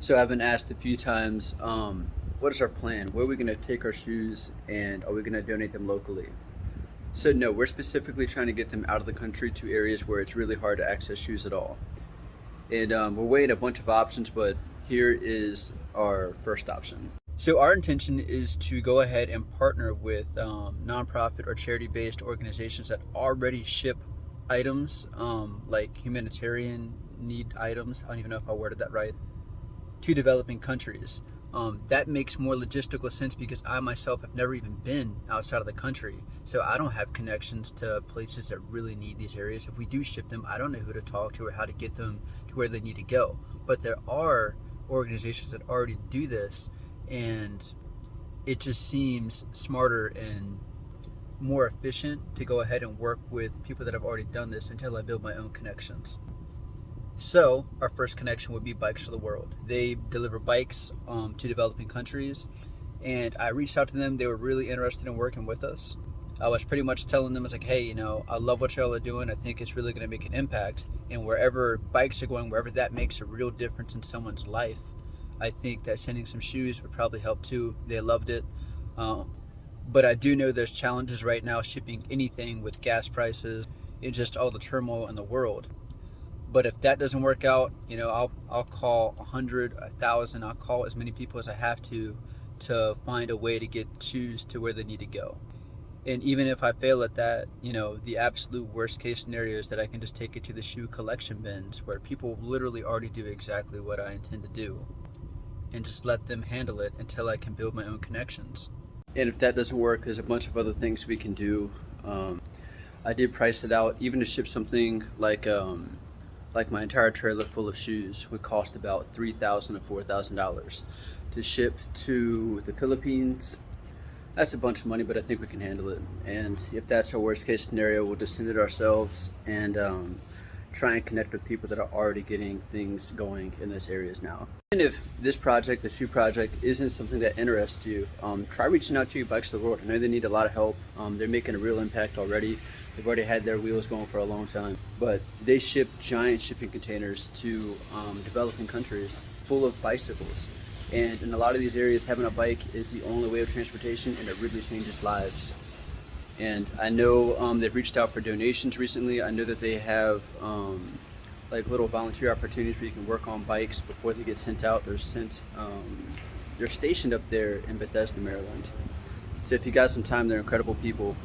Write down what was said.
So I've been asked a few times, what is our plan? Where are we going to take our shoes, and are we going to donate them locally? So no, we're specifically trying to get them out of the country to areas where it's really hard to access shoes at all. And we're weighing a bunch of options, but here is our first option. So our intention is to go ahead and partner with nonprofit or charity-based organizations that already ship items, like humanitarian need items. I don't even know if I worded that right, to developing countries. That makes more logistical sense because I myself have never even been outside of the country. So I don't have connections to places that really need these areas. If we do ship them, I don't know who to talk to or how to get them to where they need to go. But there are organizations that already do this, and it just seems smarter and more efficient to go ahead and work with people that have already done this until I build my own connections. So our first connection would be Bikes for the World. They deliver bikes to developing countries, and I reached out to them. They were really interested in working with us. I was pretty much telling them, I was like, hey, I love what y'all are doing. I think it's really going to make an impact. And wherever bikes are going, wherever that makes a real difference in someone's life, I think that sending some shoes would probably help too. They loved it. But I do know there's challenges right now shipping anything with gas prices and just all the turmoil in the world. But if that doesn't work out, I'll call 100, 1,000. I'll call as many people as I have to find a way to get shoes to where they need to go. And even if I fail at that, the absolute worst case scenario is that I can just take it to the shoe collection bins where people literally already do exactly what I intend to do, and just let them handle it until I can build my own connections. And if that doesn't work, there's a bunch of other things we can do. I did price it out. Even to ship something like my entire trailer full of shoes would cost about $3,000 to $4,000 to ship to the Philippines. That's a bunch of money, but I think we can handle it. And if that's our worst case scenario, we'll just send it ourselves and try and connect with people that are already getting things going in those areas now. And if this project, the shoe project, isn't something that interests you, try reaching out to Bikes of the World. I know they need a lot of help. They're making a real impact already. They've already had their wheels going for a long time, but they ship giant shipping containers to developing countries full of bicycles. And in a lot of these areas, having a bike is the only way of transportation, and it really changes lives. And I know they've reached out for donations recently. I know that they have like little volunteer opportunities where you can work on bikes before they get sent out. They're stationed up there in Bethesda, Maryland. So if you got some time, they're incredible people.